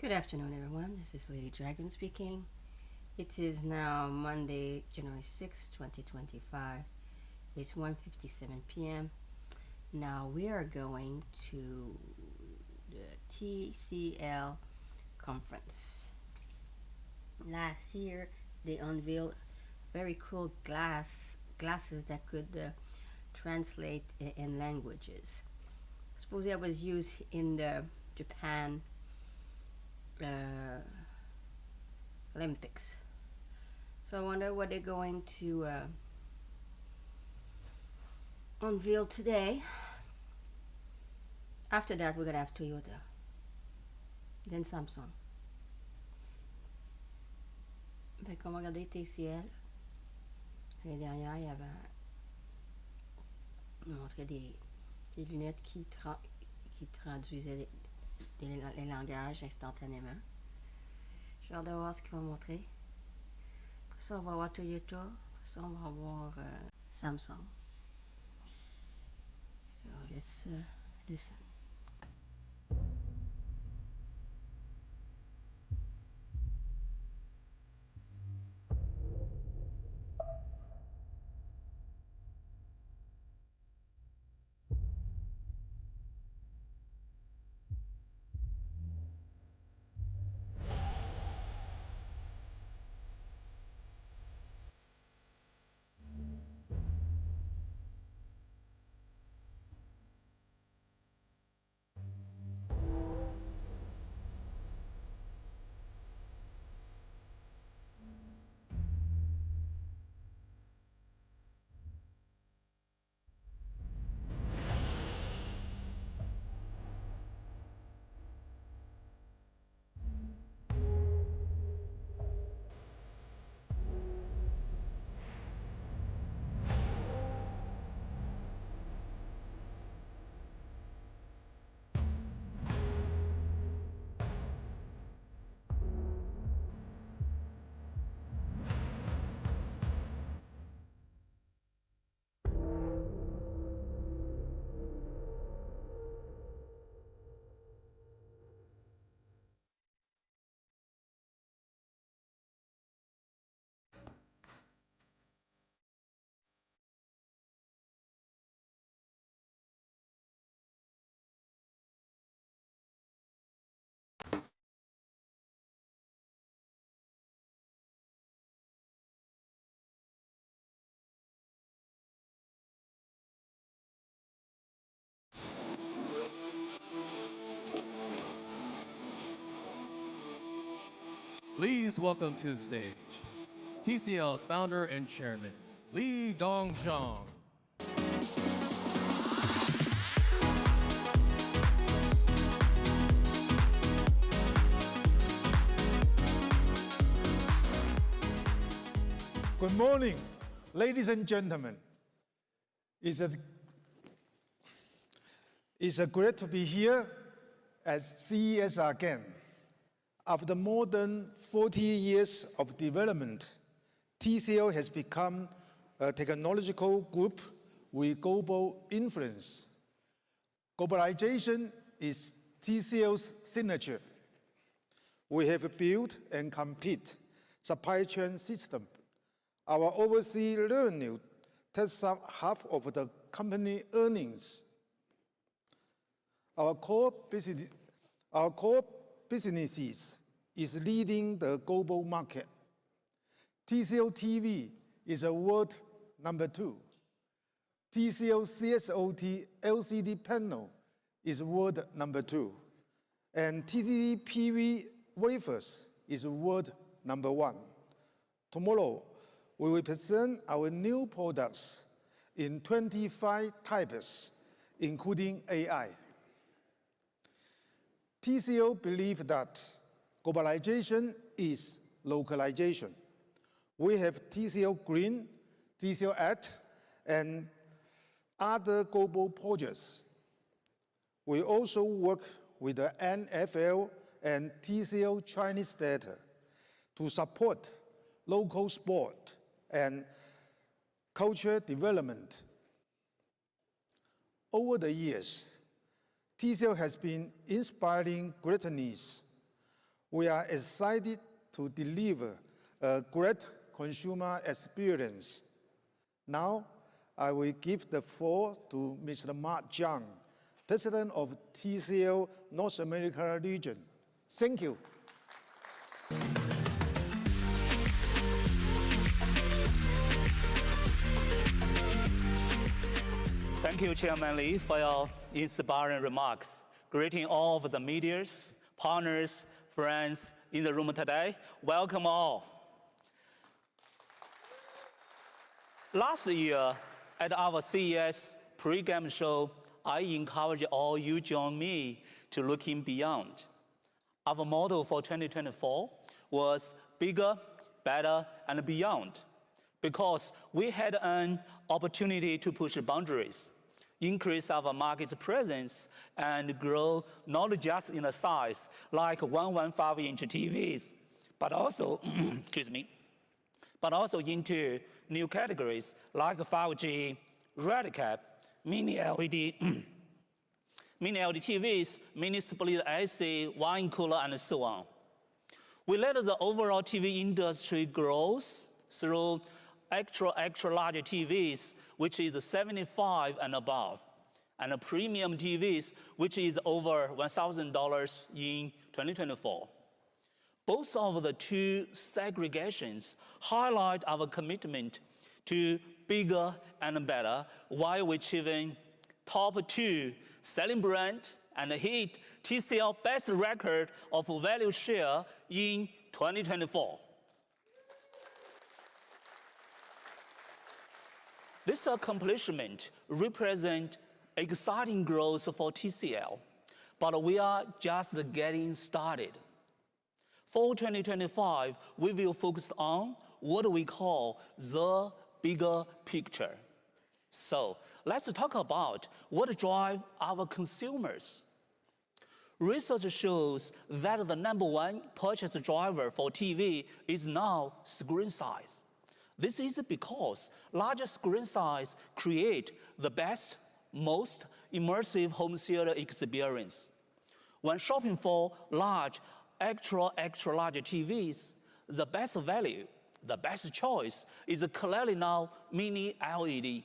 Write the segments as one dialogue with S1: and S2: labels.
S1: Good afternoon, everyone. This is LadyDragon speaking. It is now Monday, January 6, 2025. It's 1:57 p.m. Now we are going to the Tcl conference. Last year, they unveiled very cool glasses that could translate in languages. Suppose that was used in the Japan Olympics. So I wonder what they're going to unveil today. After that, we're going to have Toyota, then Samsung. Fait qu'on va regarder TCL. L'année dernière, il y avait montré des lunettes qui traduisaient les langages instantanément. J'ai hâte de voir ce qu'ils vont montrer. Après ça, on va voir Toyota. Après ça, on va voir Samsung. So let's listen.
S2: Please welcome to the stage TCL's founder and chairman, Lee Dong-Zhang.
S3: Good morning, ladies and gentlemen. It's great to be here at CES again. After more than 40 years of development, TCL has become a technological group with global influence. Globalization is TCL's signature. We have built and complete supply chain system. Our overseas revenue takes up half of the company earnings. Our core businesses is leading the global market. TCL TV is a world number 2. TCL CSOT LCD panel is world number 2. And TCL PV wafers is world number 1. Tomorrow, we will present our new products in 25 types, including AI. TCL believes that globalization is localization. We have TCL Green, TCL Act, and other global projects. We also work with the NFL and TCL Chinese data to support local sport and culture development. Over the years, TCL has been inspiring greatness We are excited to deliver a great consumer experience. Now, I will give the floor to Mr. Mark Zhang, President of TCL North America region. Thank you.
S4: Thank you, Chairman Lee, for your inspiring remarks. Greeting all of the medias, partners, friends in the room today. Welcome all. Last year, at our CES pre-game show, I encourage all you join me to looking beyond. Our motto for 2024 was bigger, better, and beyond, because we had an opportunity to push boundaries, increase our market presence, and grow not just in the size like 115-inch TVs, but also, excuse me, but also into new categories like 5G, red cap, mini LED, mini LED TVs, mini split AC, wine cooler, and so on. We let the overall TV industry grow through extra large TVs, which is 75 and above, and premium TVs, which is over $1,000 in 2024. Both of the two segregations highlight our commitment to bigger and better while achieving top 2 selling brand and hit TCL best record of value share in 2024. This accomplishment represents exciting growth for TCL, but we are just getting started. For 2025, we will focus on what we call the bigger picture. So let's talk about what drives our consumers. Research shows that the #1 purchase driver for TV is now screen size. This is because larger screen size create the best, most immersive home theater experience. When shopping for large, extra large TVs, the best value, the best choice is clearly now mini LED.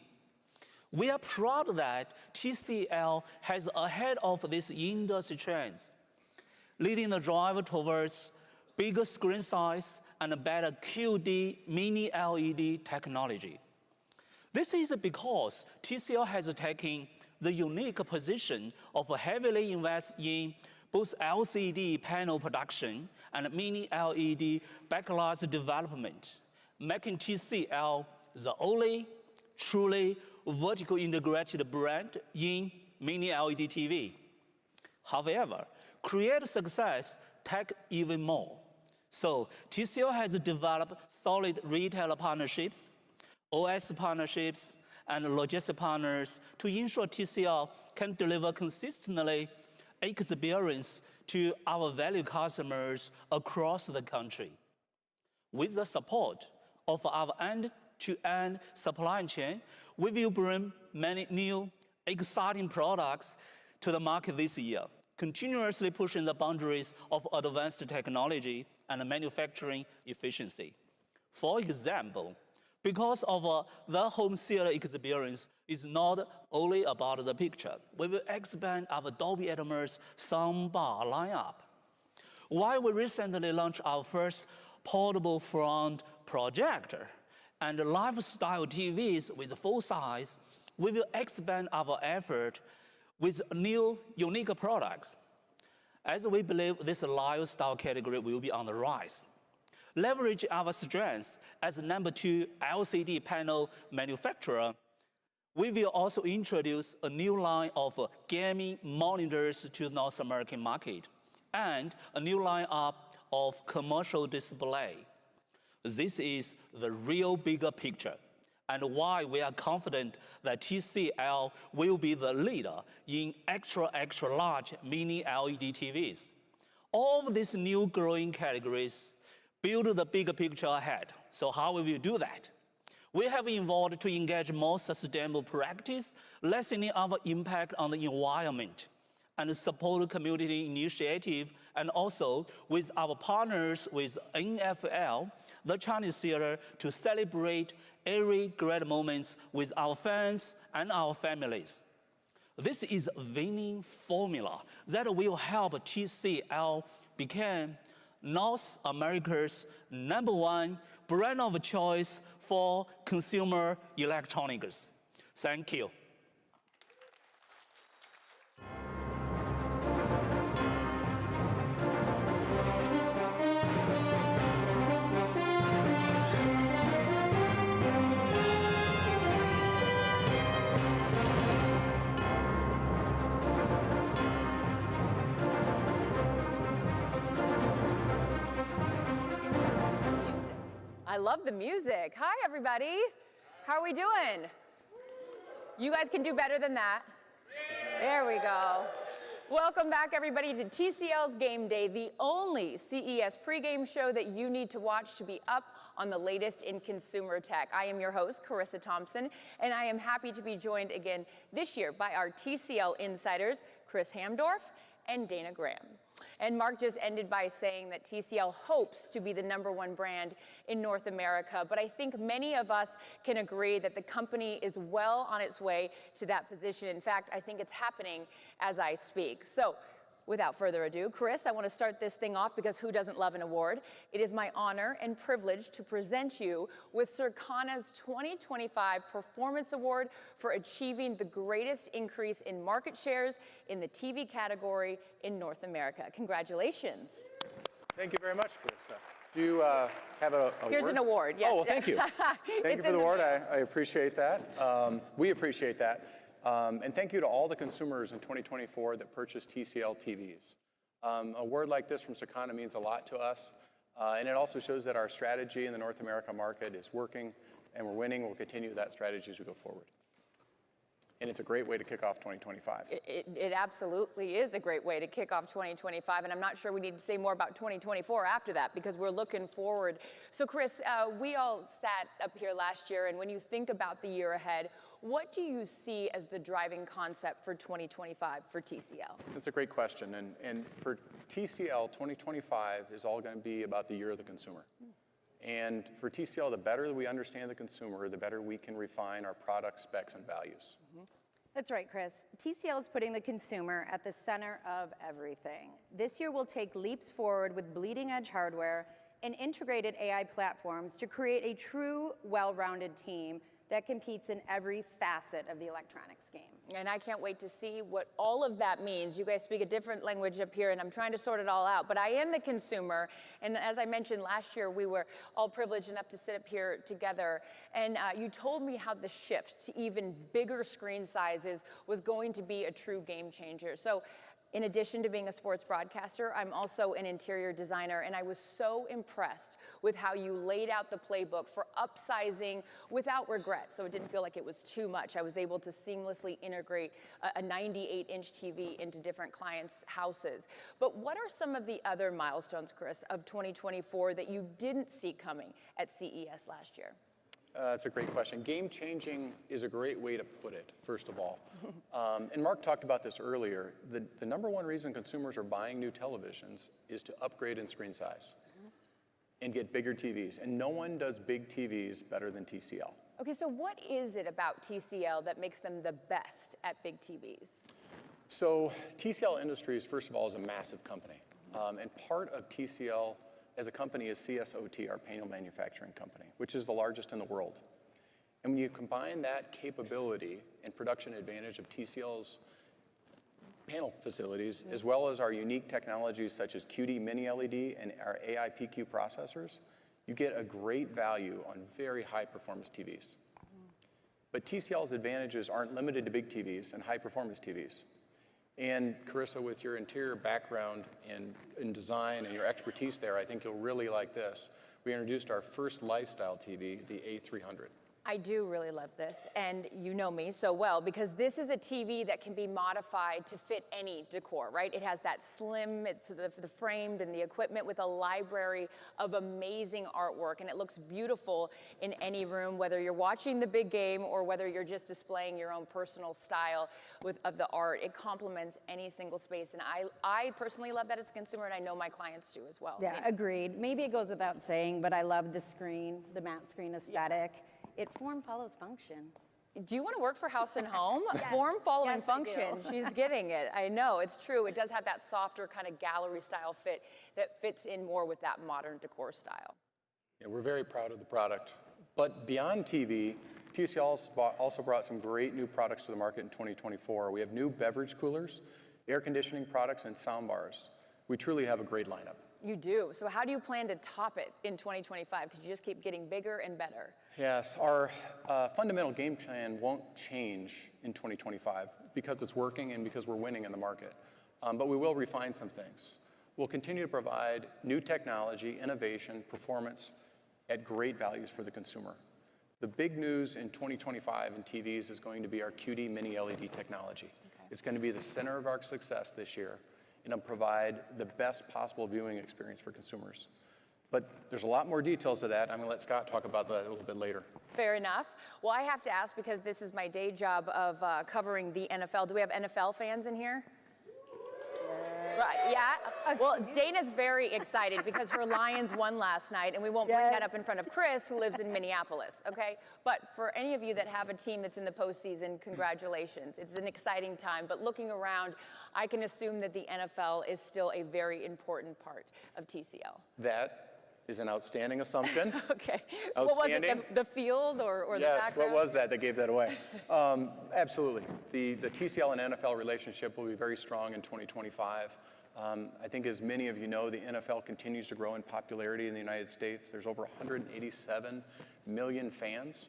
S4: We are proud that TCL has ahead of these industry trends, leading the drive towards bigger screen size and better QD mini LED technology. This is because TCL has taken the unique position of heavily invest in both LCD panel production and mini LED backlight development, making TCL the only truly vertically integrated brand in mini LED TV. However, create success take even more. So TCL has developed solid retail partnerships, OS partnerships, and logistic partners to ensure TCL can deliver consistently experience to our value customers across the country. With the support of our end-to-end supply chain, we will bring many new, exciting products to the market this year, continuously pushing the boundaries of advanced technology and manufacturing efficiency. For example, because of the home theater experience is not only about the picture, we will expand our Dolby Atmos soundbar lineup. While we recently launched our first portable front projector and lifestyle TVs with full size, we will expand our effort with new, unique products, as we believe this lifestyle category will be on the rise. Leverage our strengths as #2 LCD panel manufacturer, we will also introduce a new line of gaming monitors to the North American market and a new lineup of commercial display. This is the real bigger picture, and why we are confident that TCL will be the leader in extra large mini LED TVs. All of these new growing categories build the bigger picture ahead. So how will we do that? We have evolved to engage more sustainable practice, lessening our impact on the environment, and support community initiative, and also with our partners with NFL, the Chinese theater, to celebrate every great moments with our fans and our families. This is a winning formula that will help TCL become North America's #1 brand of choice for consumer electronics. Thank you.
S5: I love the music. Hi, everybody. How are we doing? You guys can do better than that. There we go. Welcome back, everybody, to TCL's Game Day, the only CES pregame show that you need to watch to be up on the latest in consumer tech. I am your host, Carissa Thompson, and I am happy to be joined again this year by our TCL insiders, Chris Hamdorf and Dana Graham. And Mark just ended by saying that TCL hopes to be the #1 brand in North America, but I think many of us can agree that the company is well on its way to that position. In fact, I think it's happening as I speak. So, without further ado, Chris, I want to start this thing off because who doesn't love an award? It is my honor and privilege to present you with Circana's 2025 Performance Award for achieving the greatest increase in market shares in the TV category in North America. Congratulations.
S6: Thank you very much, Carissa. Do you have a award?
S5: Here's an award, yes.
S6: Oh, well, thank you. Thank you for the award. I appreciate that. We appreciate that. And thank you to all the consumers in 2024 that purchased TCL TVs. A award like this from Circana means a lot to us, and it also shows that our strategy in the North America market is working, and we're winning. We'll continue that strategy as we go forward. And it's a great way to kick off 2025.
S5: It absolutely is a great way to kick off 2025, and I'm not sure we need to say more about 2024 after that because we're looking forward. So Chris, we all sat up here last year, and when you think about the year ahead, what do you see as the driving concept for 2025 for TCL?
S6: That's a great question, and for TCL, 2025 is all going to be about the year of the consumer. And for TCL, the better we understand the consumer, the better we can refine our product specs and values.
S7: That's right, Chris. TCL is putting the consumer at the center of everything. This year, we'll take leaps forward with bleeding-edge hardware and integrated AI platforms to create a true, well-rounded team that competes in every facet of the electronics game.
S5: And I can't wait to see what all of that means. You guys speak a different language up here, and I'm trying to sort it all out. But I am the consumer, and as I mentioned last year, we were all privileged enough to sit up here together, and you told me how the shift to even bigger screen sizes was going to be a true game changer. So, in addition to being a sports broadcaster, I'm also an interior designer, and I was so impressed with how you laid out the playbook for upsizing without regret, so it didn't feel like it was too much. I was able to seamlessly integrate a 98-inch TV into different clients' houses. But what are some of the other milestones, Chris, of 2024 that you didn't see coming at CES last year?
S6: That's a great question. Game-changing is a great way to put it, first of all. And Mark talked about this earlier. The #1 reason consumers are buying new televisions is to upgrade in screen size and get bigger TVs. And no one does big TVs better than TCL.
S5: Okay, so what is it about TCL that makes them the best at big TVs?
S6: So TCL Industries, first of all, is a massive company. And part of TCL as a company is CSOT, our panel manufacturing company, which is the largest in the world. And when you combine that capability and production advantage of TCL's panel facilities, as well as our unique technologies such as QD Mini LED and our AI PQ processors, you get a great value on very high performance TVs. But TCL's advantages aren't limited to big TVs and high performance TVs. And Carissa, with your interior background in design and your expertise there, I think you'll really like this. We introduced our first lifestyle TV, the A300.
S5: I do really love this, and you know me so well, because this is a TV that can be modified to fit any decor, right? It has that slim, it's the framed and the equipment with a library of amazing artwork, and it looks beautiful in any room, whether you're watching the big game or whether you're just displaying your own personal style of the art. It complements any single space, and I personally love that as a consumer, and I know my clients do as well.
S7: Yeah, agreed. Maybe it goes without saying, but I love the screen, the matte screen aesthetic. Yeah. It form follows function.
S5: Do you want to work for House and Home? Yes. Form following function. She's getting it. I know, it's true. It does have that softer kind of gallery style fit that fits in more with that modern decor style.
S6: Yeah, we're very proud of the product. But beyond TV, TCL also brought some great new products to the market in 2024. We have new beverage coolers, air conditioning products, and sound bars. We truly have a great lineup.
S5: You do. So how do you plan to top it in 2025? Because you just keep getting bigger and better.
S6: Yes, our fundamental game plan won't change in 2025 because it's working and because we're winning in the market. But we will refine some things. We'll continue to provide new technology, innovation, performance at great values for the consumer. The big news in 2025 in TVs is going to be our QD mini LED technology. Okay. It's going to be the center of our success this year, and it'll provide the best possible viewing experience for consumers. But there's a lot more details to that. I'm going to let Scott talk about that a little bit later.
S5: Fair enough. Well, I have to ask, because this is my day job of covering the NFL. Do we have NFL fans in here? Right, yeah. Well, Dana's very excited because her Lions won last night, and we won't bring that up in front of Chris, who lives in Minneapolis, okay? But for any of you that have a team that's in the postseason, congratulations. It's an exciting time. But looking around, I can assume that the NFL is still a very important part of TCL.
S6: That is an outstanding assumption.
S5: Okay. What was it, the field or the background?
S6: Yes, what was that gave that away? Absolutely. The TCL and NFL relationship will be very strong in 2025. I think, as many of you know, the NFL continues to grow in popularity in the United States. There's over 187 million fans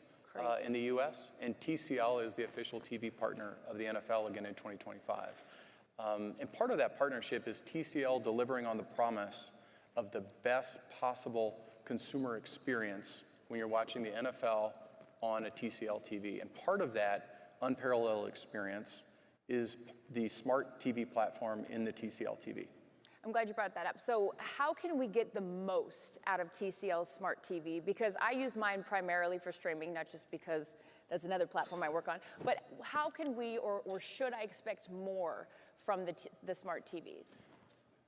S6: in the U.S., and TCL is the official TV partner of the NFL again in 2025. And part of that partnership is TCL delivering on the promise of the best possible consumer experience when you're watching the NFL on a TCL TV. And part of that unparalleled experience is the smart TV platform in the TCL TV.
S5: I'm glad you brought that up. So how can we get the most out of TCL's smart TV? Because I use mine primarily for streaming, not just because that's another platform I work on. But how can we, or should I expect more from the smart TVs?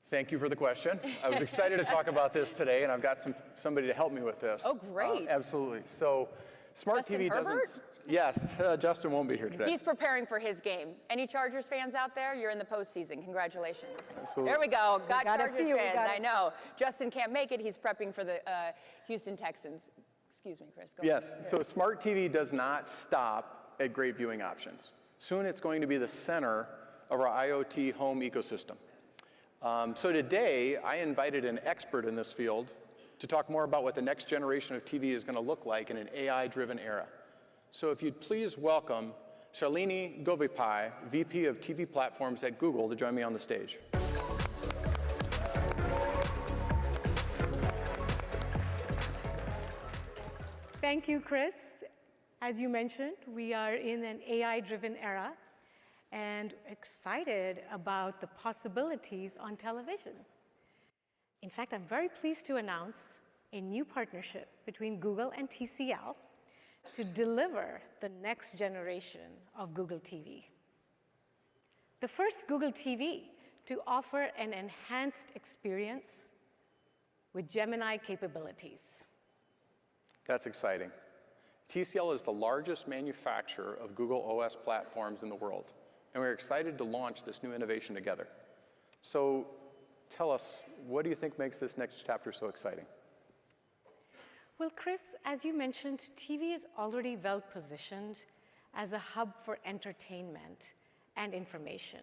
S6: Thank you for the question. I was excited to talk about this today, and I've got somebody to help me with this.
S5: Oh, great.
S6: Absolutely. So smart
S5: Justin
S6: TV
S5: Herbert?
S6: doesn't... Yes, Justin won't be here today.
S5: He's preparing for his game. Any Chargers fans out there? You're in the postseason. Congratulations.
S6: Absolutely.
S5: There we go. Got Chargers fans. I know. Justin can't make it. He's prepping for the Houston Texans. Excuse me, Chris. Go ahead.
S6: Yes. So smart TV does not stop at great viewing options. Soon it's going to be the center of our IoT home ecosystem. So today, I invited an expert in this field to talk more about what the next generation of TV is going to look like in an AI-driven era. So if you'd please welcome Shalini Govipai, VP of TV Platforms at Google, to join me on the stage.
S8: Thank you, Chris. As you mentioned, we are in an AI-driven era, and excited about the possibilities on television. In fact, I'm very pleased to announce a new partnership between Google and TCL to deliver the next generation of Google TV. The first Google TV to offer an enhanced experience with Gemini capabilities.
S6: That's exciting. TCL is the largest manufacturer of Google OS platforms in the world, and we're excited to launch this new innovation together. So tell us, what do you think makes this next chapter so exciting?
S8: Well, Chris, as you mentioned, TV is already well positioned as a hub for entertainment and information.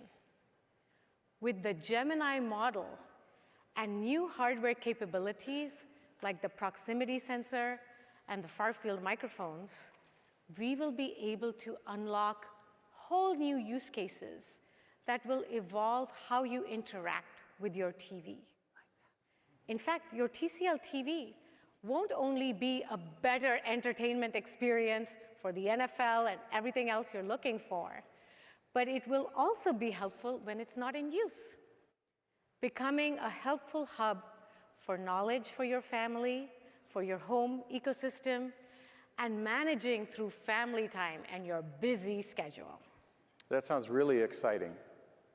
S8: With the Gemini model and new hardware capabilities like the proximity sensor and the far-field microphones, we will be able to unlock whole new use cases that will evolve how you interact with your TV. In fact, your TCL TV won't only be a better entertainment experience for the NFL and everything else you're looking for, but it will also be helpful when it's not in use, becoming a helpful hub for knowledge for your family, for your home ecosystem, and managing through family time and your busy schedule.
S6: That sounds really exciting.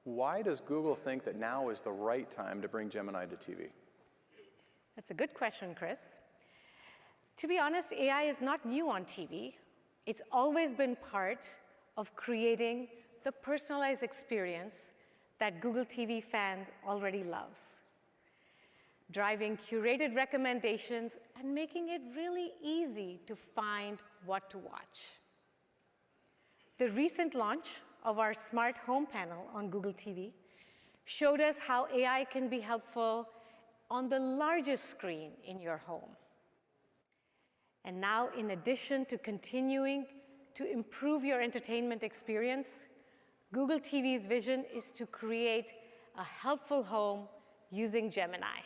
S6: Why does Google think that now is the right time to bring Gemini to TV?
S8: That's a good question, Chris. To be honest, AI is not new on TV. It's always been part of creating the personalized experience that Google TV fans already love, driving curated recommendations and making it really easy to find what to watch. The recent launch of our smart home panel on Google TV showed us how AI can be helpful on the largest screen in your home. And now, in addition to continuing to improve your entertainment experience, Google TV's vision is to create a helpful home using Gemini.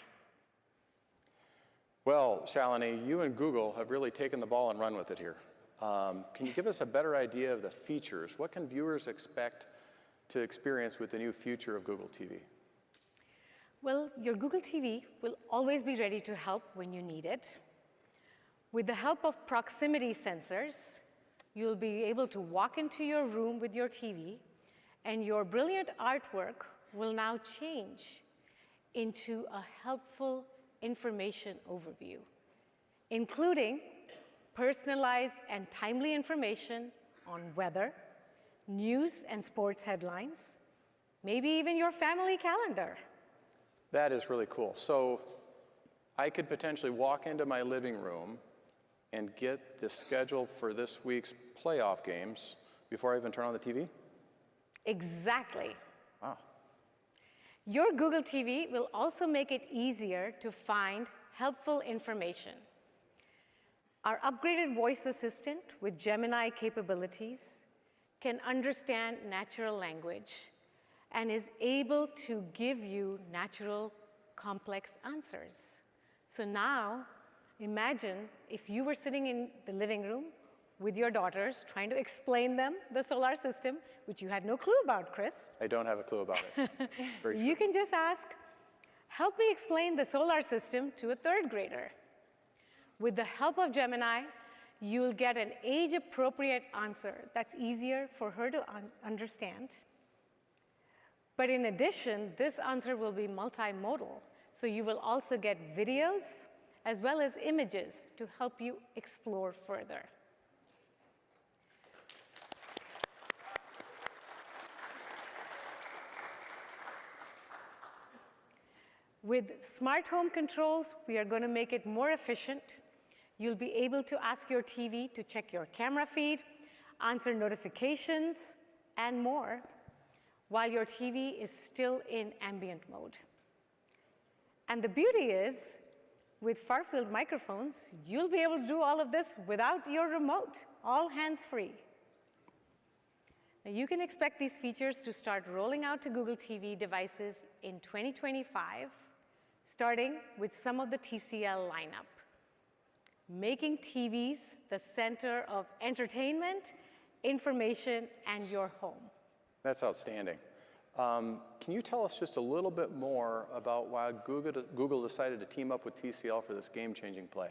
S6: Well, Shalini, you and Google have really taken the ball and run with it here. Can you give us a better idea of the features? What can viewers expect to experience with the new future of Google TV?
S8: Well, your Google TV will always be ready to help when you need it. With the help of proximity sensors, you'll be able to walk into your room with your TV, and your brilliant artwork will now change into a helpful information overview, including personalized and timely information on weather, news and sports headlines, maybe even your family calendar.
S6: That is really cool. So I could potentially walk into my living room and get the schedule for this week's playoff games before I even turn on the TV?
S8: Exactly.
S6: Wow.
S8: Your Google TV will also make it easier to find helpful information. Our upgraded voice assistant with Gemini capabilities can understand natural language and is able to give you natural, complex answers. So now, imagine if you were sitting in the living room with your daughters trying to explain them the solar system, which you had no clue about, Chris.
S6: I don't have a clue about it. Very
S8: You can just ask, help me explain the solar system to a third grader. With the help of Gemini, you'll get an age-appropriate answer that's easier for her to understand. But in addition, this answer will be multimodal, so you will also get videos as well as images to help you explore further. With smart home controls, we are going to make it more efficient. You'll be able to ask your TV to check your camera feed, answer notifications, and more, while your TV is still in ambient mode. And the beauty is, with far-field microphones, you'll be able to do all of this without your remote, all hands-free. Now, you can expect these features to start rolling out to Google TV devices in 2025, starting with some of the TCL lineup, making TVs the center of entertainment, information, and your home.
S6: That's outstanding. Can you tell us just a little bit more about why Google decided to team up with TCL for this game-changing play?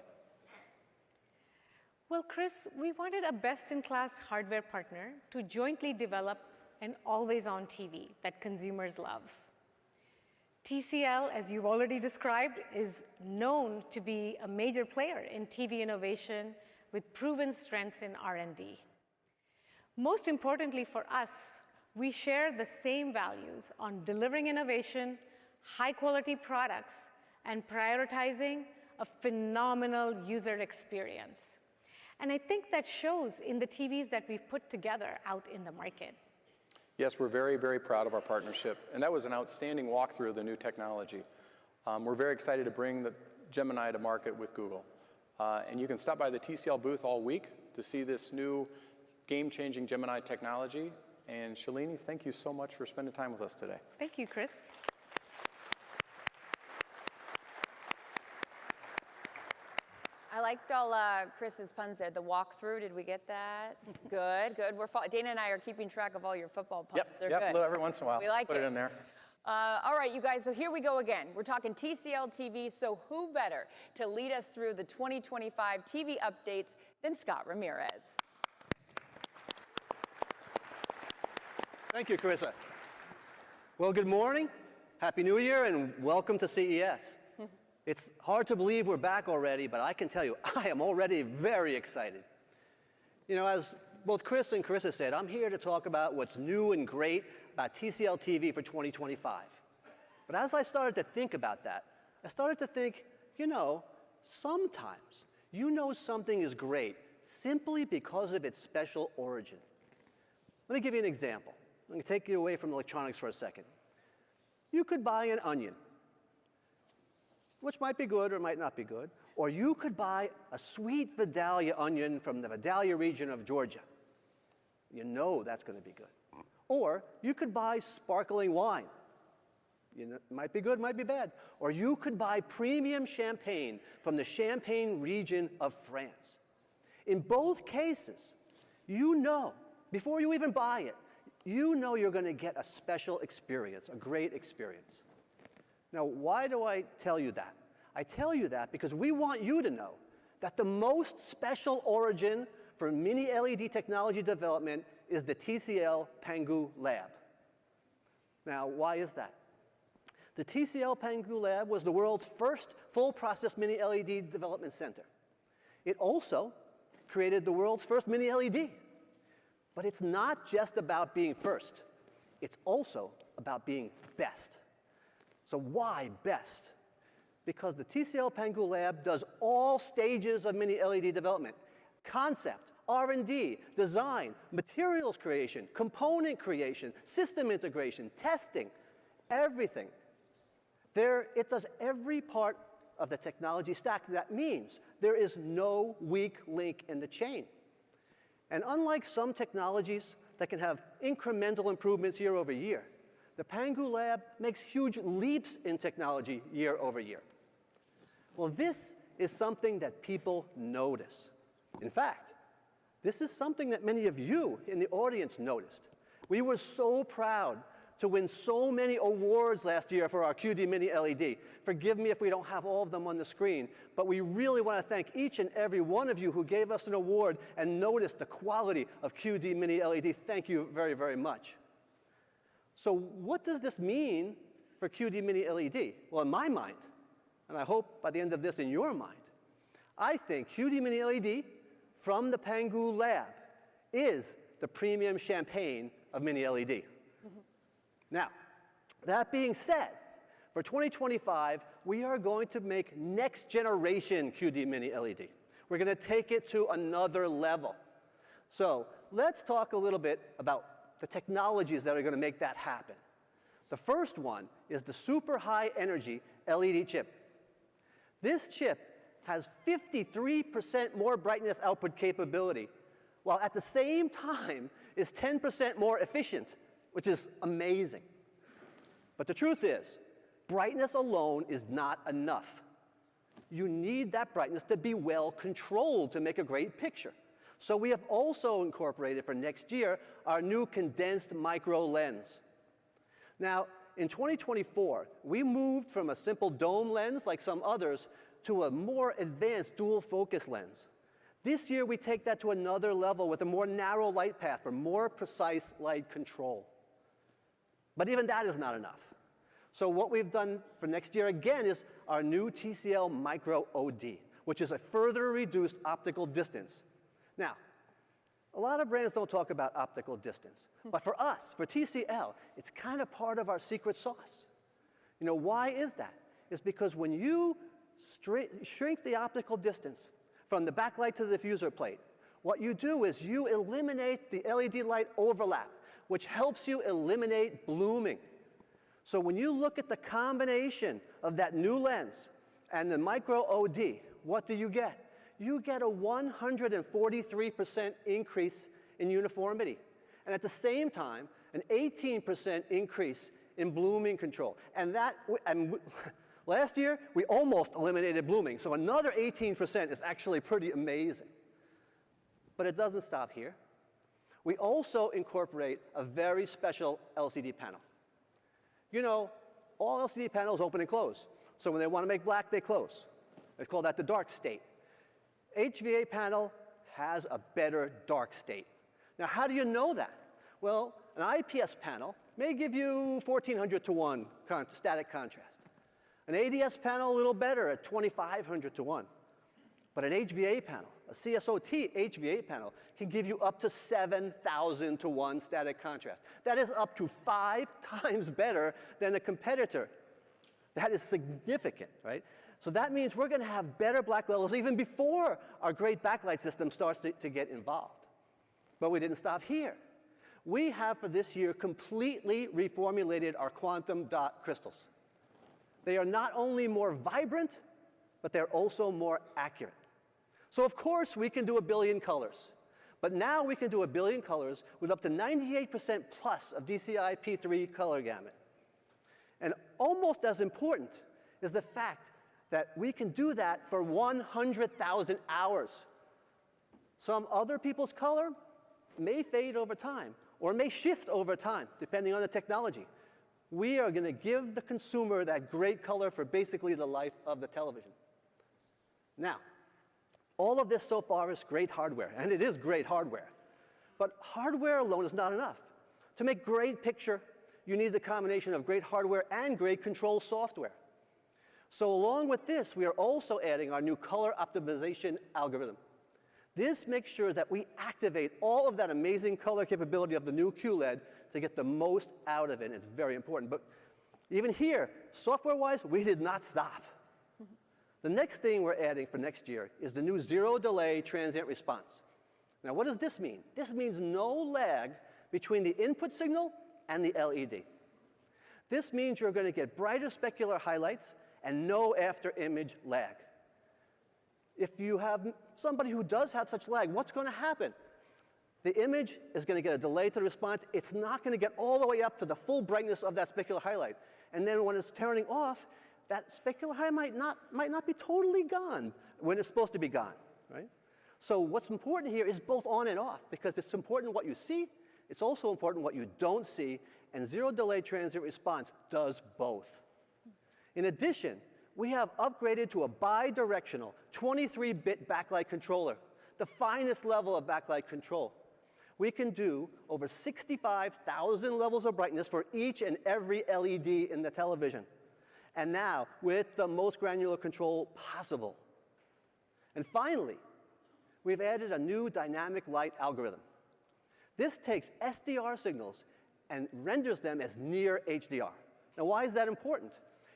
S8: Well, Chris, we wanted a best-in-class hardware partner to jointly develop an always-on TV that consumers love. TCL, as you've already described, is known to be a major player in TV innovation with proven strengths in R&D. Most importantly for us, we share the same values on delivering innovation, high-quality products, and prioritizing a phenomenal user experience. And I think that shows in the TVs that we've put together out in the market.
S6: Yes, we're very, very proud of our partnership, and that was an outstanding walkthrough of the new technology. We're very excited to bring the Gemini to market with Google. And you can stop by the TCL booth all week to see this new game-changing Gemini technology. And Shalini, thank you so much for spending time with us today.
S8: Thank you, Chris.
S5: liked all Chris's puns there. The walkthrough, did we get that? Good, good. Dana and I are keeping track of all your football puns. They're
S6: Yep,
S5: good.
S6: every once in a while.
S5: We like
S6: Put it in there.
S5: All right, you guys, so here we go again. We're talking TCL TV, so who better to lead us through the 2025 TV updates than Scott Ramirez?
S9: Thank you, Carissa. Well, good morning, Happy New Year, and welcome to CES. It's hard to believe we're back already, but I can tell you, I am already very excited. You know, as both Chris and Carissa said, I'm here to talk about what's new and great about TCL TV for 2025. But as I started to think about that, I started to think, you know, sometimes you know something is great simply because of its special origin. Let me give you an example. I'm going to take you away from electronics for a second. You could buy an onion, which might be good or might not be good, or you could buy a sweet Vidalia onion from the Vidalia region of Georgia. You know that's going to be good. Or you could buy sparkling wine. You know, might be good, might be bad. Or you could buy premium champagne from the Champagne region of France. In both cases, you know, before you even buy it, you know you're going to get a special experience, a great experience. Now, why do I tell you that? I tell you that because we want you to know that the most special origin for mini LED technology development is the TCL Pangu Lab. Now, why is that? The TCL Pangu Lab was the world's first full-process mini LED development center. It also created the world's first mini LED. But it's not just about being first. It's also about being best. So why best? Because the TCL Pangu Lab does all stages of mini LED development: concept, R&D, design, materials creation, component creation, system integration, testing, everything. It does every part of the technology stack. That means there is no weak link in the chain. And unlike some technologies that can have incremental improvements year over year, the Pangu Lab makes huge leaps in technology year over year. Well, this is something that people notice. In fact, this is something that many of you in the audience noticed. We were so proud to win so many awards last year for our QD Mini LED. Forgive me if we don't have all of them on the screen, but we really want to thank each and every one of you who gave us an award and noticed the quality of QD Mini LED. Thank you very, very much. So what does this mean for QD Mini LED? Well, in my mind, and I hope by the end of this in your mind, I think QD Mini LED from the Pangu Lab is the premium champagne of Mini LED. Now, that being said, for 2025, we are going to make next generation QD Mini LED. We're going to take it to another level. So let's talk a little bit about the technologies that are going to make that happen. The first one is the super high energy LED chip. This chip has 53% more brightness output capability, while at the same time is 10% more efficient, which is amazing. But the truth is, brightness alone is not enough. You need that brightness to be well controlled to make a great picture. So we have also incorporated for next year our new condensed micro lens. Now, in 2024, we moved from a simple dome lens like some others to a more advanced dual focus lens. This year, we take that to another level with a more narrow light path for more precise light control. But even that is not enough. So what we've done for next year again is our new TCL Micro OD, which is a further reduced optical distance. Now, a lot of brands don't talk about optical distance. But for us, for TCL, it's kind of part of our secret sauce. You know, why is that? It's because when you shrink the optical distance from the backlight to the diffuser plate, what you do is you eliminate the LED light overlap, which helps you eliminate blooming. So when you look at the combination of that new lens and the Micro OD, what do you get? You get a 143% increase in uniformity. And at the same time, an 18% increase in blooming control. And Last year, we almost eliminated blooming, so another 18% is actually pretty amazing. But it doesn't stop here. We also incorporate a very special LCD panel. You know, all LCD panels open and close. So when they want to make black, they close. They call that the dark state. HVA panel has a better dark state. Now, how do you know that? Well, an IPS panel may give you 1400 to 1 static contrast. An ADS panel a little better at 2500 to 1. But an HVA panel, a CSOT HVA panel, can give you up to 7,000 to 1 static contrast. That is up to 5 times better than a competitor. That is significant, right? So that means we're going to have better black levels even before our great backlight system starts to get involved. But we didn't stop here. We have, for this year, completely reformulated our quantum dot crystals. They are not only more vibrant, but they're also more accurate. So of course we can do 1 billion colors, but now we can do 1 billion colors with up to 98% plus of DCI P3 color gamut. And almost as important is the fact that we can do that for 100,000 hours. Some other people's color may fade over time or may shift over time, depending on the technology. We are going to give the consumer that great color for basically the life of the television. Now, all of this so far is great hardware, and it is great hardware. But hardware alone is not enough. To make great picture, you need the combination of great hardware and great control software. So along with this, we are also adding our new color optimization algorithm. This makes sure that we activate all of that amazing color capability of the new QLED to get the most out of it. It's very important. But even here, software-wise, we did not stop. The next thing we're adding for next year is the new zero delay transient response. Now, what does this mean? This means no lag between the input signal and the LED. This means you're going to get brighter specular highlights and no after-image lag. If you have somebody who does have such lag, what's going to happen? The image is going to get a delay to the response. It's not going to get all the way up to the full brightness of that specular highlight. And then when it's turning off, that specular highlight might not be totally gone when it's supposed to be gone, right? So what's important here is both on and off, because it's important what you see. It's also important what you don't see. And zero delay transient response does both. In addition, we have upgraded to a bi-directional 23-bit backlight controller, the finest level of backlight control. We can do over 65,000 levels of brightness for each and every LED in the television. And now, with the most granular control possible. And finally, we've added a new dynamic light algorithm. This takes SDR signals and renders them as near HDR. Now, why is that important?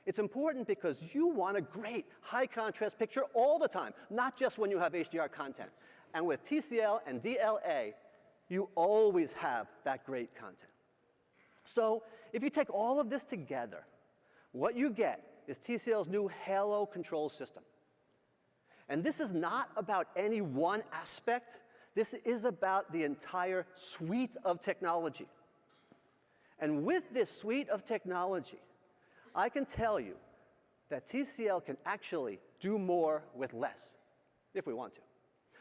S9: It's important because you want a great high contrast picture all the time, not just when you have HDR content. And with TCL and DLA, you always have that great content. So if you take all of this together, what you get is TCL's new Halo control system. And this is not about any one aspect. This is about the entire suite of technology. And with this suite of technology, I can tell you that TCL can actually do more with less, if we want to.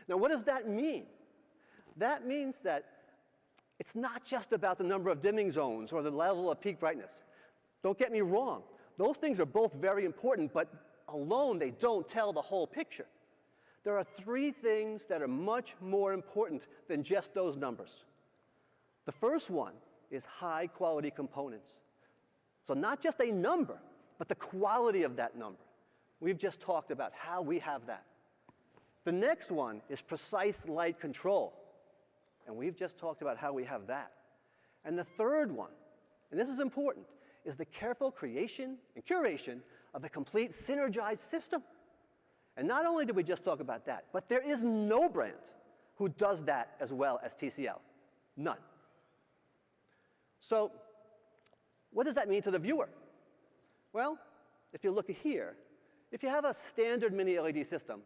S9: Now, what does that mean? That means that it's not just about the number of dimming zones or the level of peak brightness. Don't get me wrong. Those things are both very important, but alone they don't tell the whole picture. There are 3 things that are much more important than just those numbers. The first one is high-quality components. So not just a number, but the quality of that number. We've just talked about how we have that. The next one is precise light control. And we've just talked about how we have that. And the third one, and this is important, is the careful creation and curation of a complete synergized system. And not only did we just talk about that, but there is no brand who does that as well as TCL. None. So what does that mean to the viewer? Well, if you look here, if you have a standard mini LED system,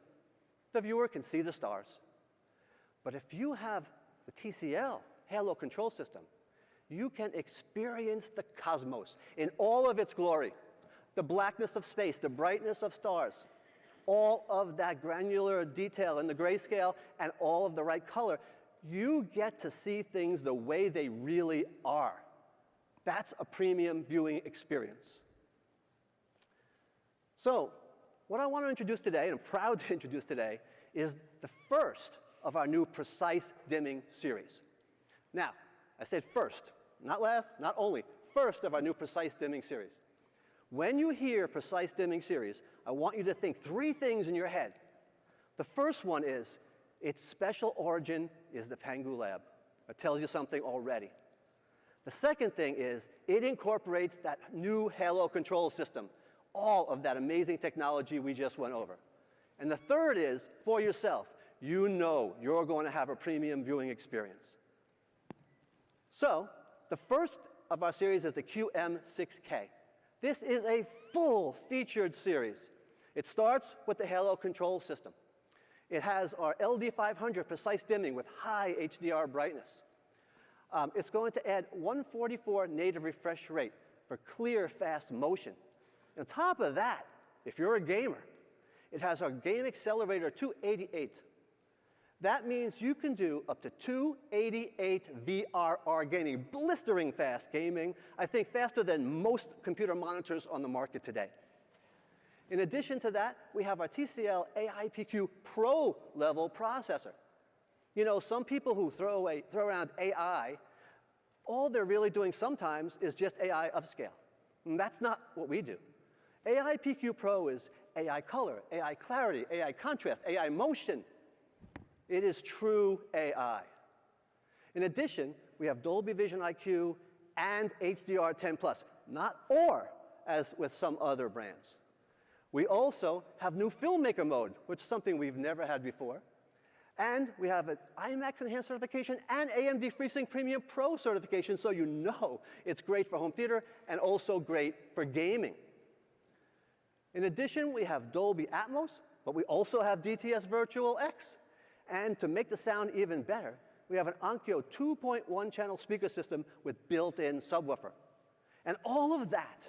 S9: the viewer can see the stars. But if you have the TCL Halo control system, you can experience the cosmos in all of its glory. the blackness of space, the brightness of stars, all of that granular detail in the grayscale and all of the right color, you get to see things the way they really are. That's a premium viewing experience. So, what I want to introduce today, and I'm proud to introduce today, is the first of our new precise dimming series. Now, I said first, not last, not only, first of our new precise dimming series. When you hear precise dimming series, I want you to think three things in your head. The first one is, its special origin is the Pangu lab. It tells you something already. The second thing is, it incorporates that new halo control system, all of that amazing technology we just went over. And the third is, for yourself, you know you're going to have a premium viewing experience. So, the first of our series is the QM6K. This is a full-featured series. It starts with the halo control system. It has our LD500 precise dimming with high HDR brightness. It's going to add 144 native refresh rate for clear, fast motion. On top of that, if you're a gamer, it has our Game Accelerator 288. That means you can do up to 288 VRR gaming, blistering fast gaming, I think faster than most computer monitors on the market today. In addition to that, we have our TCL AIPQ Pro level processor. You know, some people who throw around AI, all they're really doing sometimes is just AI upscale. And that's not what we do. AIPQ Pro is AI color, AI clarity, AI contrast, AI motion. It is true AI. In addition, we have Dolby Vision IQ and HDR10+, not or, as with some other brands. We also have new filmmaker mode, which is something we've never had before. And we have an IMAX Enhanced certification and AMD FreeSync Premium Pro certification, so you know it's great for home theater and also great for gaming. In addition, we have Dolby Atmos, but we also have DTS Virtual X. And to make the sound even better, we have an Onkyo 2.1 channel speaker system with built-in subwoofer. And all of that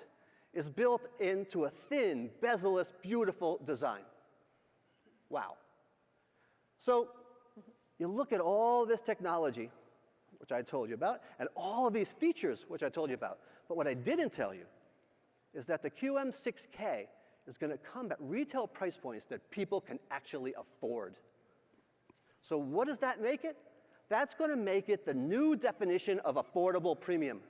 S9: is built into a thin, bezel-less, beautiful design. Wow. So you look at all this technology, which I told you about, and all of these features, which I told you about. But what I didn't tell you is that the QM6K is going to come at retail price points that people can actually afford. So what does that make it? That's going to make it the new definition of affordable premium.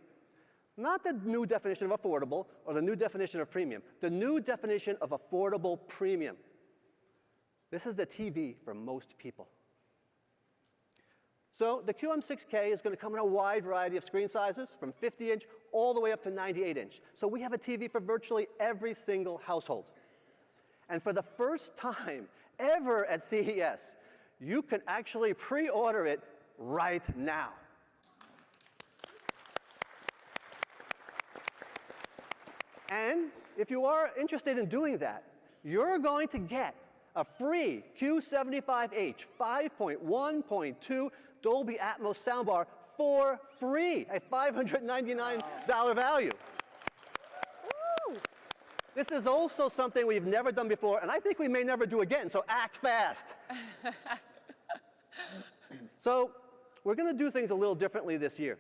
S9: Not the new definition of affordable or the new definition of premium. The new definition of affordable premium. This is the TV for most people. So the QM6K is going to come in a wide variety of screen sizes, from 50-inch all the way up to 98-inch. So we have a TV for virtually every single household. And for the first time ever at CES, you can actually pre-order it right now. And if you are interested in doing that, you're going to get a free Q75H 5.1.2 Dolby Atmos soundbar for free, a $599 value. Woo! This is also something we've never done before, and I think we may never do again, so act fast. So we're going to do things a little differently this year.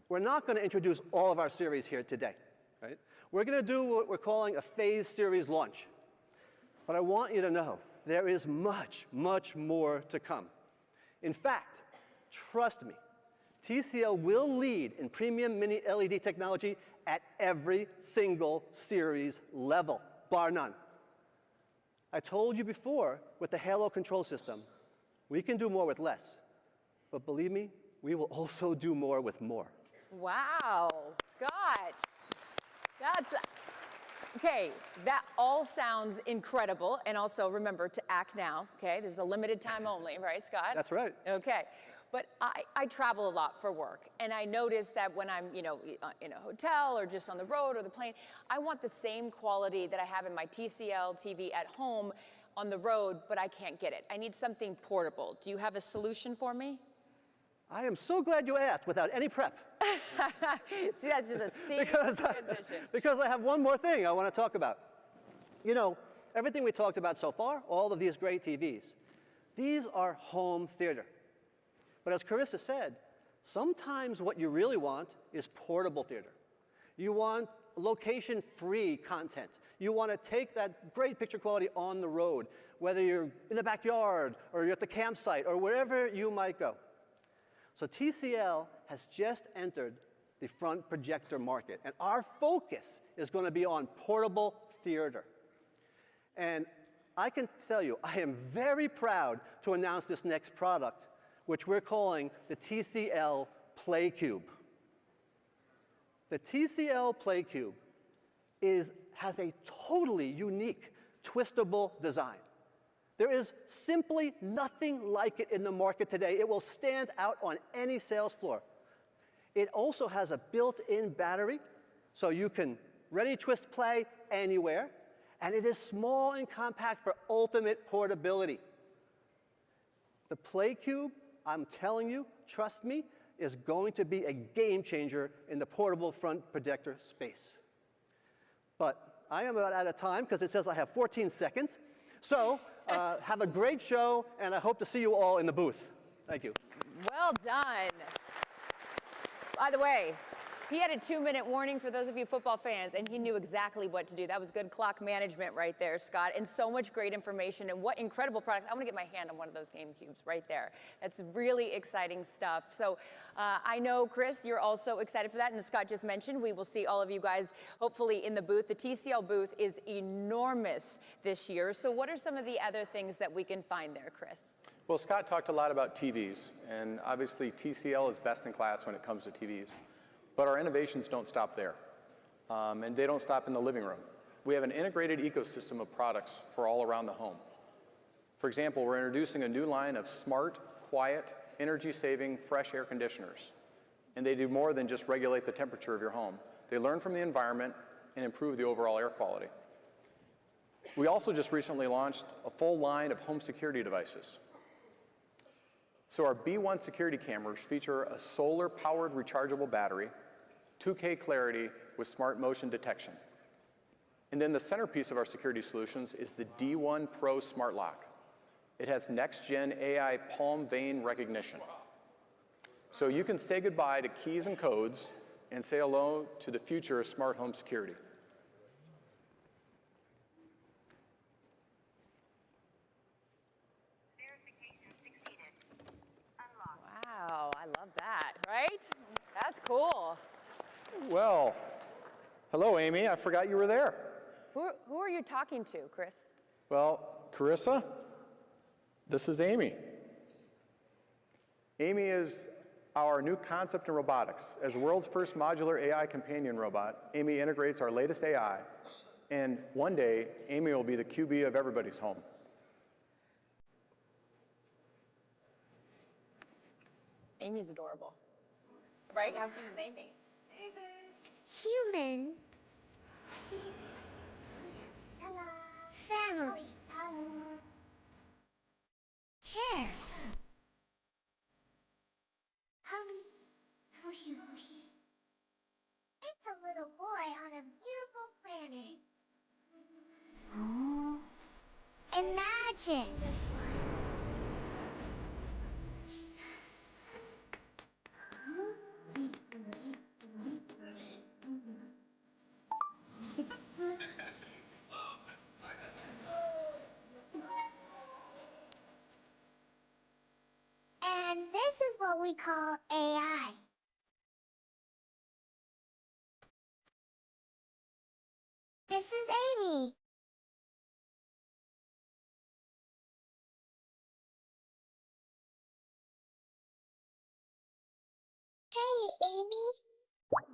S9: We're not going to introduce all of our series here today, right? We're going to do what we're calling a phased series launch. But I want you to know there is much, much more to come. In fact, trust me, TCL will lead in premium mini LED technology at every single series level, bar none. I told you before, with the Halo control system, we can do more with less. But believe me, we will also do more with more.
S5: Wow, Scott. That's, okay, that all sounds incredible. And also remember to act now, okay? This is a limited time only, right, Scott?
S9: That's right.
S5: Okay. But I travel a lot for work, and I notice that when I'm, in a hotel or just on the road or the plane, I want the same quality that I have in my TCL TV at home on the road, but I can't get it. I need something portable. Do you have a solution for me?
S9: I am so glad you asked without any prep.
S5: See, that's just a seamless transition.
S9: Because I have one more thing I want to talk about. You know, everything we talked about so far, all of these great TVs, these are home theater. But as Carissa said, sometimes what you really want is portable theater. You want location-free content. You want to take that great picture quality on the road, whether you're in the backyard or you're at the campsite or wherever you might go. So TCL has just entered the front projector market, and our focus is going to be on portable theater. And I can tell you, I am very proud to announce this next product, which we're calling the TCL PlayCube. The TCL PlayCube has a totally unique, twistable design. There is simply nothing like it in the market today. It will stand out on any sales floor. It also has a built-in battery, so you can ready, twist, play anywhere. And it is small and compact for ultimate portability. The PlayCube, I'm telling you, trust me, is going to be a game changer in the portable front projector space. But I am about out of time because it says I have 14 seconds. So have a great show, and I hope to see you all in the booth. Thank you.
S5: Well done. By the way, he had a 2-minute warning for those of you football fans, and he knew exactly what to do. That was good clock management right there, Scott, and so much great information, and what incredible products. I want to get my hand on one of those Game Cubes right there. That's really exciting stuff. So I know, Chris, you're also excited for that, and as Scott just mentioned, we will see all of you guys hopefully in the booth. The TCL booth is enormous this year, so what are some of the other things that we can find there, Chris?
S6: Well, Scott talked a lot about TVs, and obviously TCL is best in class when it comes to TVs. But our innovations don't stop there, and they don't stop in the living room. We have an integrated ecosystem of products for all around the home. For example, we're introducing a new line of smart, quiet, energy-saving, fresh air conditioners. And they do more than just regulate the temperature of your home. They learn from the environment and improve the overall air quality. We also just recently launched a full line of home security devices. So our B1 security cameras feature a solar-powered rechargeable battery, 2K clarity with smart motion detection. And then the centerpiece of our security solutions is the D1 Pro Smart Lock. It has next-gen AI palm vein recognition. So you can say goodbye to keys and codes and say hello to the future of smart home security.
S5: Wow, I love that, right? That's cool.
S6: Well, hello, Amy. I forgot you were there.
S5: Who are you talking to, Chris?
S6: Well, Carissa, this is Amy. Amy is our new concept in robotics. As the world's first modular AI companion robot, Amy integrates our latest AI, and one day, Amy will be the QB of everybody's home.
S5: Amy's adorable. Right? How cute is Amy?
S10: Human. Hello. Family. Hello. Care. It's a little boy on a beautiful planet. Oh. Imagine. And this is what we call AI. This is Amy. Hey, Amy.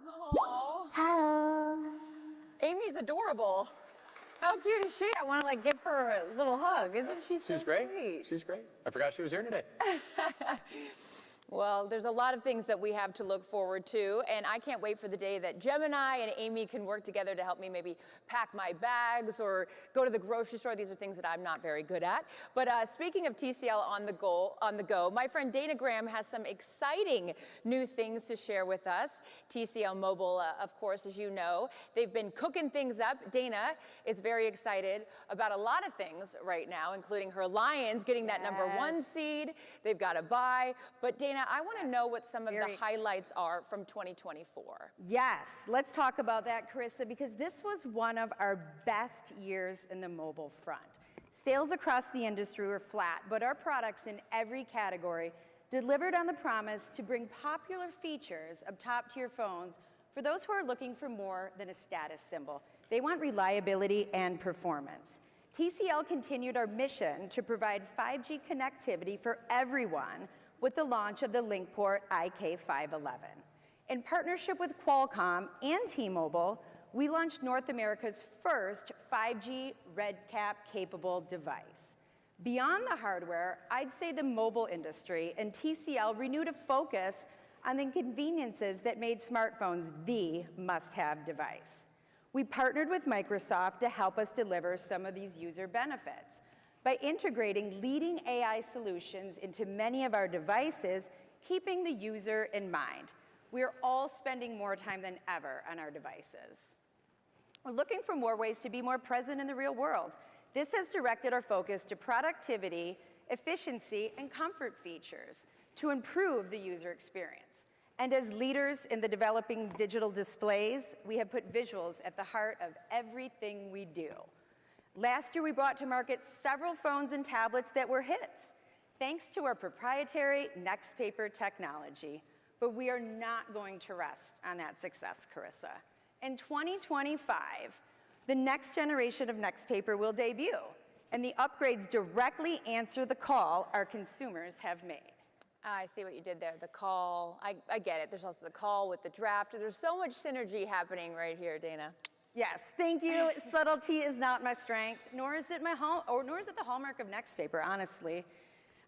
S5: Oh,
S10: Hello.
S5: Amy's adorable. How cute is she? I want to like give her a little hug. Isn't she so
S6: She's great.
S5: sweet?
S6: She's great. I forgot she was here today.
S5: Well, there's a lot of things that we have to look forward to, and I can't wait for the day that Gemini and Amy can work together to help me maybe pack my bags or go to the grocery store. These are things that I'm not very good at. But speaking of TCL on the go, my friend Dana Graham has some exciting new things to share with us. TCL Mobile, of course, as you know, they've been cooking things up. Dana is very excited about a lot of things right now, including her Lions getting that #1 seed. They've got to buy. But Dana, I want to know what some of the highlights are from 2024.
S7: Yes, let's talk about that, Carissa, because this was one of our best years in the mobile front. Sales across the industry were flat, but our products in every category delivered on the promise to bring popular features of top-tier phones for those who are looking for more than a status symbol. They want reliability and performance. TCL continued our mission to provide 5G connectivity for everyone with the launch of the LinkPort IK511. In partnership with Qualcomm and T-Mobile, we launched North America's first 5G RedCap-capable device. Beyond the hardware, I'd say the mobile industry and TCL renewed a focus on the conveniences that made smartphones the must-have device. We partnered with Microsoft to help us deliver some of these user benefits by integrating leading AI solutions into many of our devices, keeping the user in mind. We're all spending more time than ever on our devices. We're looking for more ways to be more present in the real world. This has directed our focus to productivity, efficiency, and comfort features to improve the user experience. And as leaders in the developing digital displays, we have put visuals at the heart of everything we do. Last year, we brought to market several phones and tablets that were hits, thanks to our proprietary NextPaper technology. But we are not going to rest on that success, Carissa. In 2025, the next generation of NextPaper will debut, and the upgrades directly answer the call our consumers have made.
S5: I see what you did there, the call. I get it. There's also the call with the draft. There's so much synergy happening right here, Dana.
S7: Yes, thank you. Subtlety is not my strength, nor is it the hallmark of NextPaper, honestly.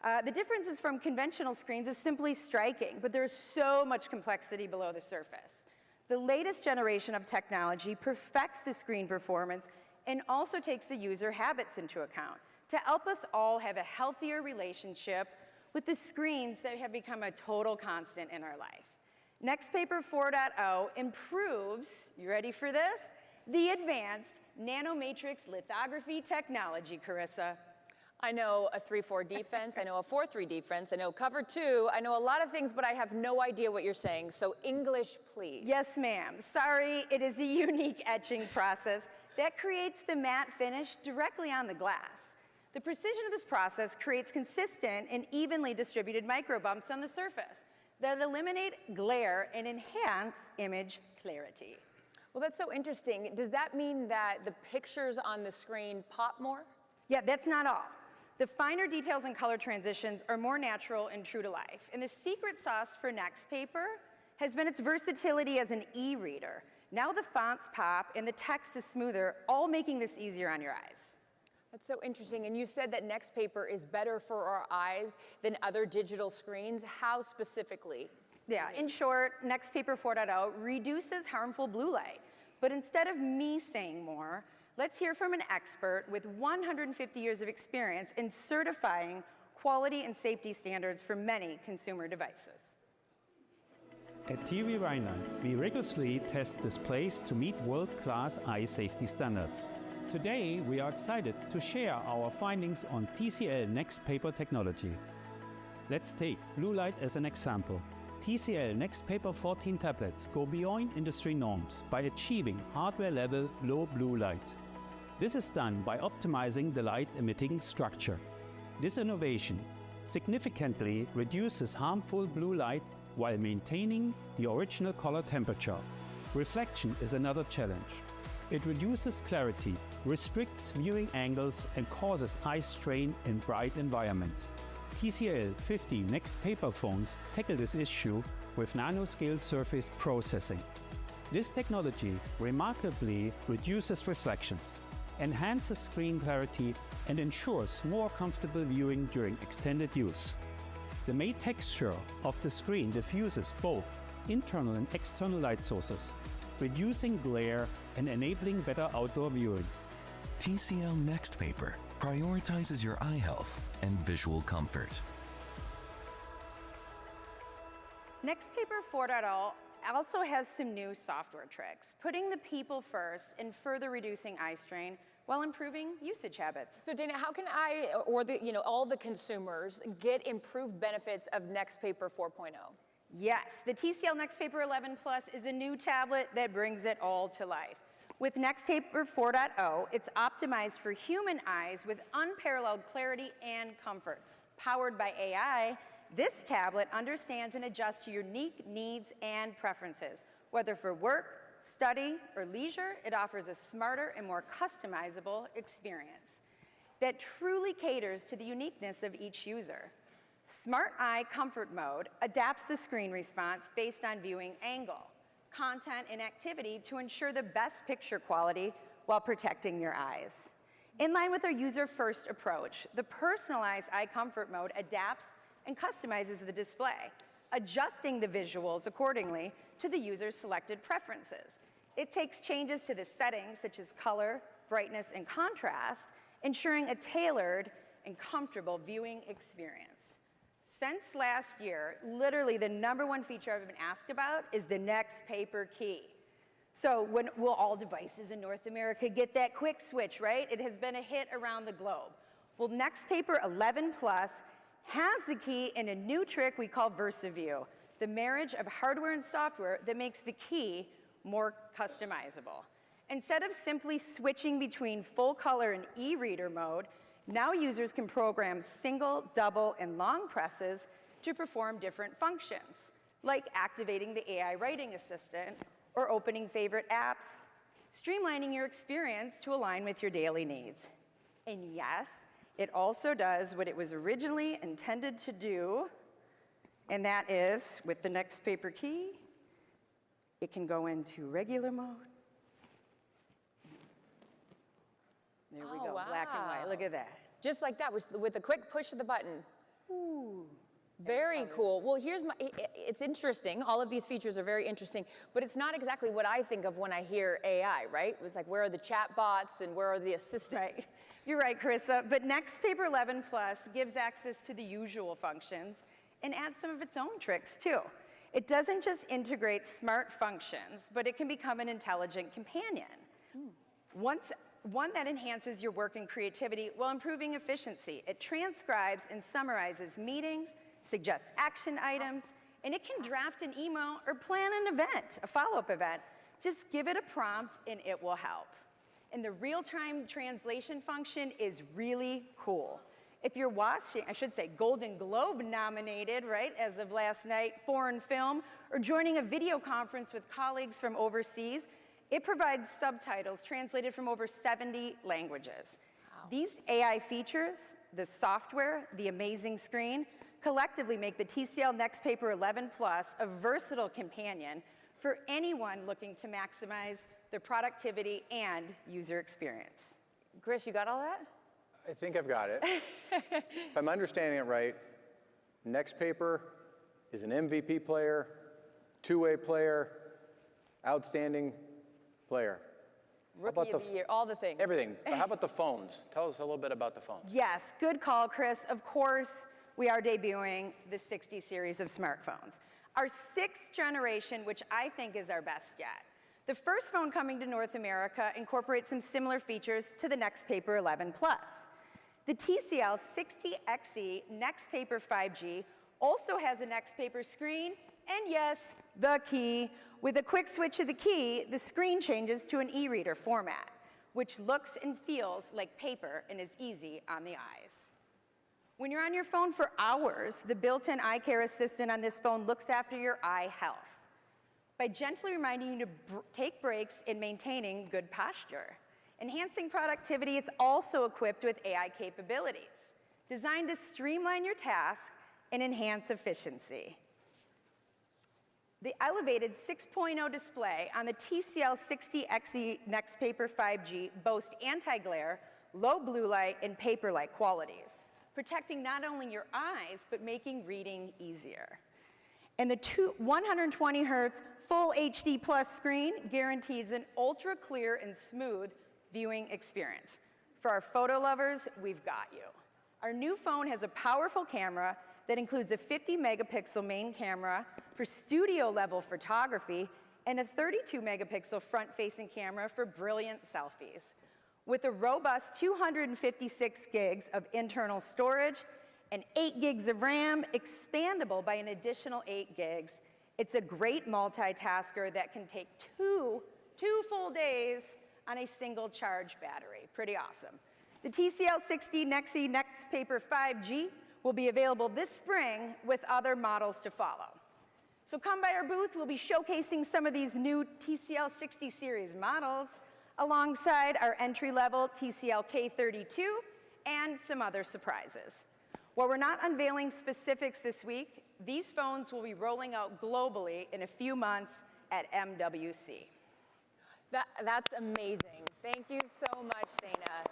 S7: The differences from conventional screens is simply striking, but there's so much complexity below the surface. The latest generation of technology perfects the screen performance and also takes the user habits into account to help us all have a healthier relationship with the screens that have become a total constant in our life. NextPaper 4.0 improves, you ready for this? The advanced nanomatrix lithography technology, Carissa.
S5: I know a 3-4 defense, I know a 4-3 defense, I know cover 2, I know a lot of things, but I have no idea what you're saying, so English, please.
S7: Yes, ma'am. Sorry, it is a unique etching process that creates the matte finish directly on the glass. The precision of this process creates consistent and evenly distributed micro bumps on the surface that eliminate glare and enhance image clarity.
S5: Well, that's so interesting. Does that mean that the pictures on the screen pop more?
S7: Yeah, that's not all. The finer details and color transitions are more natural and true to life. And the secret sauce for NextPaper has been its versatility as an e-reader. Now the fonts pop and the text is smoother, all making this easier on your eyes.
S5: That's so interesting. And you said that NextPaper is better for our eyes than other digital screens. How specifically?
S7: Yeah, in short, NextPaper 4.0 reduces harmful blue light. But instead of me saying more, let's hear from an expert with 150 years of experience in certifying quality and safety standards for many consumer devices.
S11: At TV Rheinland, we rigorously test displays to meet world-class eye safety standards. Today, we are excited to share our findings on TCL NextPaper technology. Let's take blue light as an example. TCL NextPaper 14 tablets go beyond industry norms by achieving hardware-level low blue light. This is done by optimizing the light-emitting structure. This innovation significantly reduces harmful blue light while maintaining the original color temperature. Reflection is another challenge. It reduces clarity, restricts viewing angles, and causes eye strain in bright environments. TCL 50 NextPaper phones tackle this issue with nanoscale surface processing. This technology remarkably reduces reflections, enhances screen clarity, and ensures more comfortable viewing during extended use. The matte texture of the screen diffuses both internal and external light sources, reducing glare and enabling better outdoor viewing.
S12: TCL Next Paper prioritizes your eye health and visual comfort.
S7: Next Paper 4.0 also has some new software tricks, putting the people first and further reducing eye strain while improving usage habits.
S5: So Dana, how can I, or all the consumers, get improved benefits of Next Paper 4.0?
S7: Yes, the TCL Next Paper 11 Plus is a new tablet that brings it all to life. With Next Paper 4.0, it's optimized for human eyes with unparalleled clarity and comfort. Powered by AI, this tablet understands and adjusts to your unique needs and preferences. Whether for work, study, or leisure, it offers a smarter and more customizable experience that truly caters to the uniqueness of each user. Smart Eye Comfort Mode adapts the screen response based on viewing angle, content, and activity to ensure the best picture quality while protecting your eyes. In line with our user-first approach, the personalized Eye Comfort Mode adapts and customizes the display, adjusting the visuals accordingly to the user's selected preferences. It takes changes to the settings, such as color, brightness, and contrast, ensuring a tailored and comfortable viewing experience. Since last year, literally the #1 feature I've been asked about is the Next Paper key. So when will all devices in North America get that quick switch, right? It has been a hit around the globe. Well, Next Paper 11 Plus has the key in a new trick we call VersaView, the marriage of hardware and software that makes the key more customizable. Instead of simply switching between full color and e-reader mode, now users can program single, double, and long presses to perform different functions, like activating the AI writing assistant or opening favorite apps, streamlining your experience to align with your daily needs. And yes, it also does what it was originally intended to do, and that is, with the Next Paper key, it can go into regular mode. There we go,
S5: wow.
S7: black and white, look at that.
S5: Just like that, with a quick push of the button.
S7: Ooh.
S5: Very cool. Well, it's interesting. All of these features are very interesting, but it's not exactly what I think of when I hear AI, right? It's like, where are the chat bots and where are the assistants?
S7: Right. You're right, Carissa, but Next Paper 11 Plus gives access to the usual functions and adds some of its own tricks, too. It doesn't just integrate smart functions, but it can become an intelligent companion. One that enhances your work and creativity while improving efficiency. It transcribes and summarizes meetings, suggests action items, and it can draft an email or plan an event, a follow-up event. Just give it a prompt and it will help. And the real-time translation function is really cool. If you're watching, I should say, Golden Globe nominated, right, as of last night, foreign film, or joining a video conference with colleagues from overseas, it provides subtitles translated from over 70 languages. Wow. These AI features, the software, the amazing screen, collectively make the TCL Next Paper 11 Plus a versatile companion for anyone looking to maximize their productivity and user experience.
S5: Chris, you got all that?
S6: I think I've got it. If I'm understanding it right, Next Paper is an MVP player, two-way player, outstanding player.
S5: Rookie of the year, all the things.
S6: Everything. But how about the phones? Tell us a little bit about the phones.
S7: Yes, good call, Chris. Of course, we are debuting the 60 series of smartphones. Our 6th generation, which I think is our best yet. The first phone coming to North America incorporates some similar features to the Next Paper 11 Plus. The TCL 60XE Next Paper 5G also has a Next Paper screen, and yes, the key. With a quick switch of the key, the screen changes to an e-reader format, which looks and feels like paper and is easy on the eyes. When you're on your phone for hours, the built-in eye care assistant on this phone looks after your eye health by gently reminding you to take breaks in maintaining good posture. Enhancing productivity, it's also equipped with AI capabilities, designed to streamline your tasks and enhance efficiency. The elevated 6.0 display on the TCL 60XE Next Paper 5G boasts anti-glare, low blue light, and paper-like qualities, protecting not only your eyes, but making reading easier. And the 120 hertz full HD plus screen guarantees an ultra clear and smooth viewing experience. For our photo lovers, we've got you. Our new phone has a powerful camera that includes a 50 megapixel main camera for studio level photography and a 32 megapixel front facing camera for brilliant selfies. With a robust 256 gigs of internal storage and 8 gigs of RAM, expandable by an additional 8 gigs, it's a great multitasker that can take two full days on a single charge battery. Pretty awesome. The TCL 60 Nexi Next Paper 5G will be available this spring with other models to follow. So come by our booth, we'll be showcasing some of these new TCL 60 series models alongside our entry-level TCL K32 and some other surprises. While we're not unveiling specifics this week, these phones will be rolling out globally in a few months at MWC.
S5: That's amazing. Thank you so much, Dana.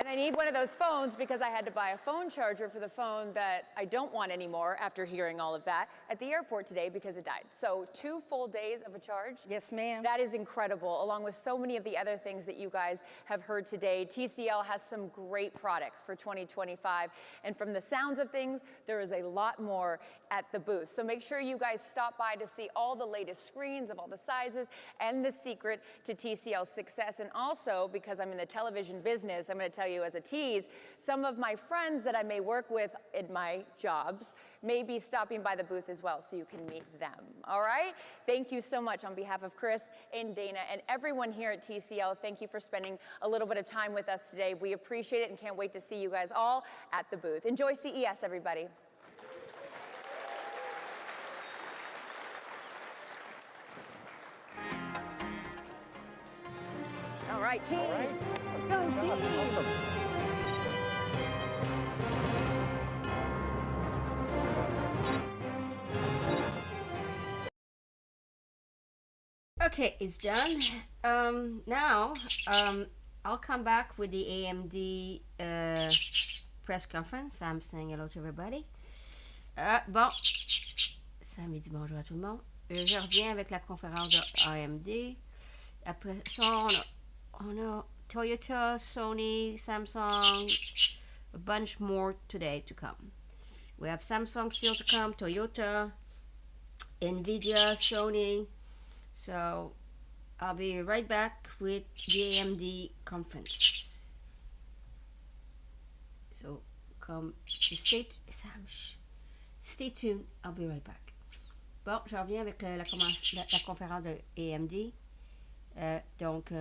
S5: And I need one of those phones because I had to buy a phone charger for the phone that I don't want anymore after hearing all of that at the airport today because it died. So 2 full days of a charge?
S7: Yes, ma'am.
S5: That is incredible, along with so many of the other things that you guys have heard today. TCL has some great products for 2025. And from the sounds of things, there is a lot more at the booth. So make sure you guys stop by to see all the latest screens of all the sizes and the secret to TCL's success. And also, because I'm in the television business, I'm going to tell you as a tease, some of my friends that I may work with in my jobs may be stopping by the booth as well, so you can meet them. All right? Thank you so much on behalf of Chris and Dana and everyone here at TCL. Thank you for spending a little bit of time with us today. We appreciate it and can't wait to see you guys all at the booth. Enjoy CES, everybody. All right, team.
S9: All right. Awesome.
S5: Go,
S9: Good job.
S5: team.
S9: Awesome.
S1: Okay, it's done. Now, I'll come back with the AMD press conference. I'm saying hello to everybody. Bon, samedi, bonjour à tout le monde. Je reviens avec la conférence de AMD. Après ça, on a Toyota, Sony, Samsung, a bunch more today to come. We have Samsung still to come, Toyota, Nvidia, Sony. So I'll be right back with the AMD conference. So stay tuned. I'll be right back. Bon, je reviens avec la conférence de AMD. Donc,